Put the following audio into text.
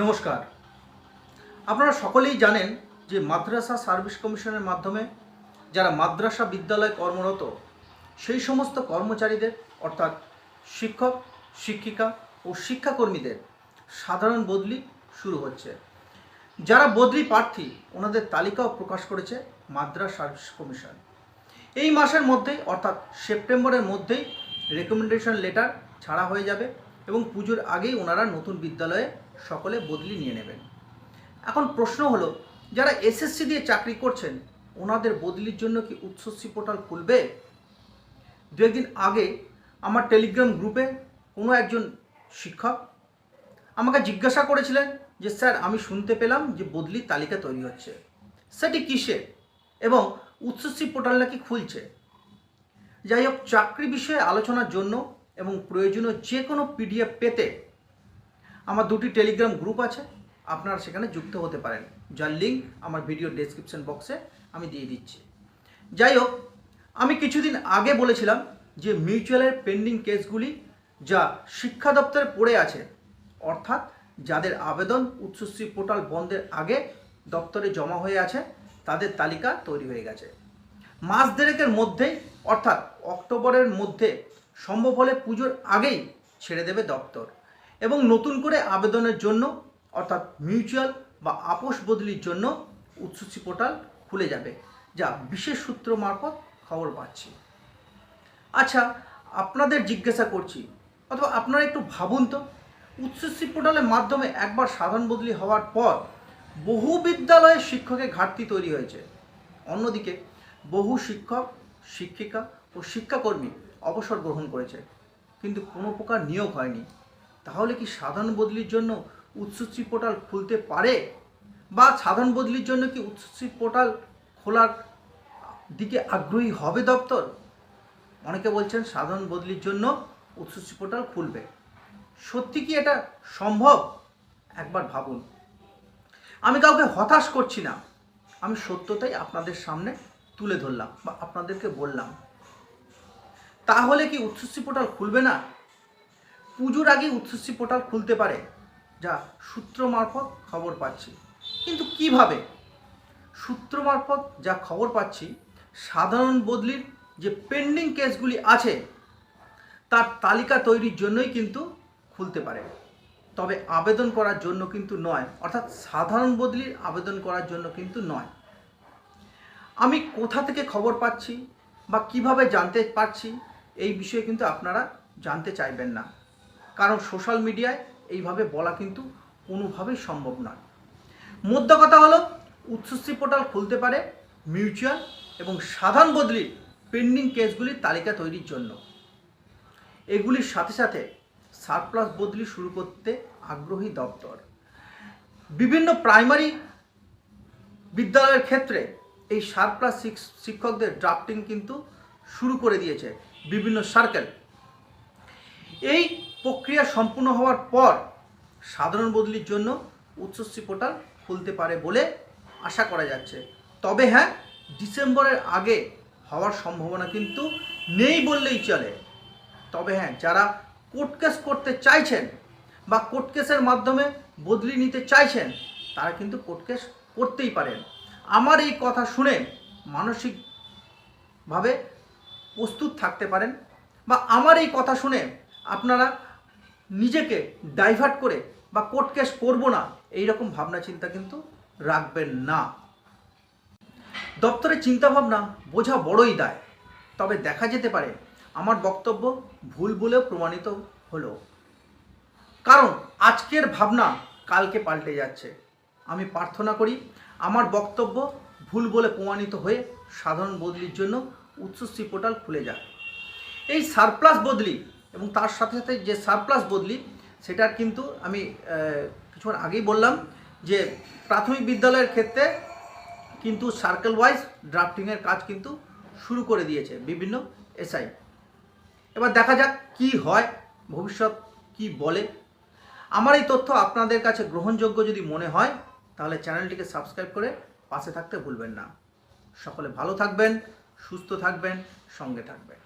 নমস্কার। আপনারা সকলেই জানেন যে মাদ্রাসা সার্ভিস কমিশনের মাধ্যমে যারা মাদ্রাসা বিদ্যালয়ে কর্মরত সেই সমস্ত কর্মচারীদের অর্থাৎ শিক্ষক, শিক্ষিকা ও শিক্ষাকর্মীদের সাধারণ বদলি শুরু হচ্ছে। যারা বদলি প্রার্থী ওনাদের তালিকাও প্রকাশ করেছে মাদ্রাসা সার্ভিস কমিশন। এই মাসের মধ্যেই অর্থাৎ সেপ্টেম্বরের মধ্যেই রেকমেন্ডেশন লেটার ছাড়া হয়ে যাবে এবং পুজোর আগেই ওনারা নতুন বিদ্যালয়ে সকলে বদলি নিয়ে নেবেন। এখন প্রশ্ন হলো, যারা এসএসসি দিয়ে চাকরি করছেন ওনাদের বদলির জন্য কি উচ্চশ্রী পোর্টাল খুলবে? দু একদিন আগে আমার টেলিগ্রাম গ্রুপে কোনো একজন শিক্ষক আমাকে জিজ্ঞাসা করেছিলেন যে স্যার, আমি শুনতে পেলাম যে বদলির তালিকা তৈরি হচ্ছে, সেটি কিসের এবং উচ্চশ্রী পোর্টাল নাকি খুলছে। যাই হোক, চাকরি বিষয়ে আলোচনার জন্য এবং প্রয়োজনীয় যে কোনো পিডিএফ পেতে আমার দুটি টেলিগ্রাম গ্রুপ আছে, আপনারা সেখানে যুক্ত হতে পারেন, যার লিঙ্ক আমার ভিডিও ডেসক্রিপশন বক্সে আমি দিয়ে দিচ্ছি। যাই হোক, আমি কিছুদিন আগে বলেছিলাম যে মিউচুয়ালের পেন্ডিং কেসগুলি যা শিক্ষা দপ্তরে পড়ে আছে, অর্থাৎ যাদের আবেদন উচ্চশ্রী পোর্টাল বন্ধের আগে দপ্তরে জমা হয়ে আছে, তাদের তালিকা তৈরি হয়ে গেছে। মাস দেড়েকের মধ্যেই অর্থাৎ অক্টোবরের মধ্যে সম্ভব হলে পুজোর আগেই ছেড়ে দেবে দপ্তর এবং নতুন করে আবেদনের জন্য অর্থাৎ মিউচুয়াল বা আপোষ বদলির জন্য উচ্চশ্রী পোর্টাল খুলে যাবে, যা বিশেষ সূত্র মারফত খবর পাচ্ছি। আচ্ছা, আপনাদের জিজ্ঞাসা করছি, অথবা আপনারা একটু ভাবুন তো, উচ্চশ্রী পোর্টালের মাধ্যমে একবার সাধারণ বদলি হওয়ার পর বহু বিদ্যালয়ে শিক্ষকের ঘাটতি তৈরি হয়েছে। অন্যদিকে বহু শিক্ষক, শিক্ষিকা ও শিক্ষাকর্মী অবসর গ্রহণ করেছে, কিন্তু কোনো প্রকার নিয়োগ হয়নি। তাহলে কি সাধারণ বদলির জন্য উচ্চশ্রী পোর্টাল খুলতে পারে, বা সাধারণ বদলির জন্য কি উচ্চশ্রী পোর্টাল খোলার দিকে আগ্রহী হবে দপ্তর? অনেকে বলছেন সাধারণ বদলির জন্য উচ্চশ্রী পোর্টাল খুলবে। সত্যি কি এটা সম্ভব? একবার ভাবুন। আমি কাউকে হতাশ করছি না, আমি সত্যতাই আপনাদের সামনে তুলে ধরলাম বা আপনাদেরকে বললাম। তাহলে কি উচ্চশ্রী পোর্টাল খুলবে না? পুজোর আগে উচ্চশ্রী পোর্টাল খুলতে পারে, যা সূত্র মারফত খবর পাচ্ছি। কিন্তু কিভাবে? সূত্র মারফত যা খবর পাচ্ছি, সাধারণ বদলির যে পেন্ডিং কেসগুলি আছে তার তালিকা তৈরির জন্যই কিন্তু খুলতে পারে, তবে আবেদন করার জন্য কিন্তু নয়, অর্থাৎ সাধারণ বদলির আবেদন করার জন্য কিন্তু নয়। আমি কোথা থেকে খবর পাচ্ছি বা কিভাবে জানতে পারছি, এই বিষয়ে কিন্তু আপনারা জানতে চাইবেন না, কারণ সোশ্যাল মিডিয়ায় এইভাবে বলা কিন্তু কোনোভাবেই সম্ভব নয়। মোদ্দা কথা হলো, উচ্চশ্রী পোর্টাল খুলতে পারে মিউচুয়াল এবং সাধারণ বদলির পেন্ডিং কেসগুলির তালিকা তৈরির জন্য। এগুলির সাথে সাথে সারপ্লাস বদলি শুরু করতে আগ্রহী দপ্তর। বিভিন্ন প্রাইমারি বিদ্যালয়ের ক্ষেত্রে এই সারপ্লাস শিক্ষকদের ড্রাফটিং কিন্তু শুরু করে দিয়েছে বিভিন্ন সার্কেল। এই প্রক্রিয়া সম্পূর্ণ হওয়ার পর সাধারণ বদলির জন্য উচ্চশ্রী পোর্টাল খুলতে পারে বলে আশা করা যাচ্ছে। তবে হ্যাঁ, ডিসেম্বরের আগে হওয়ার সম্ভাবনা কিন্তু নেই বললেই চলে। তবে হ্যাঁ, যারা কোর্ট কেস করতে চাইছেন বা কোর্ট কেসের মাধ্যমে বদলি নিতে চাইছেন, তারা কিন্তু কোর্ট কেস করতেই পারেন। আমার এই কথা শুনে মানসিকভাবে প্রস্তুত থাকতে পারেন, বা আমার এই কথা শুনে আপনারা নিজেকে ডাইভার্ট করে বা কোর্ট কেস করবো না এই রকম ভাবনা চিন্তা কিন্তু রাখবেন না। দপ্তরের চিন্তাভাবনা বোঝা বড়ই দায়, তবে দেখা যেতে পারে আমার বক্তব্য ভুল বলেও প্রমাণিত হলো, কারণ আজকের ভাবনা কালকে পাল্টে যাচ্ছে। আমি প্রার্থনা করি আমার বক্তব্য ভুল বলে প্রমাণিত হয়ে সাধারণ বদলির জন্য উচ্চশ্রী পোর্টাল খুলে যায়। এই সারপ্লাস বদলি এবং তার সাথে সাথে যে সারপ্লাস বদলি, সেটার কিন্তু আমি কিছুক্ষণ আগেই বললাম যে প্রাথমিক বিদ্যালয়ের ক্ষেত্রে কিন্তু সার্কেল ওয়াইজ ড্রাফটিংয়ের কাজ কিন্তু শুরু করে দিয়েছে বিভিন্ন এসআই। এবার দেখা যাক কি হয়, ভবিষ্যৎ কি বলে। আমার এই তথ্য আপনাদের কাছে গ্রহণযোগ্য যদি মনে হয়, তাহলে চ্যানেলটিকে সাবস্ক্রাইব করে পাশে থাকতে ভুলবেন না। সকলে ভালো থাকবেন, সুস্থ থাকবেন, সঙ্গে থাকবেন।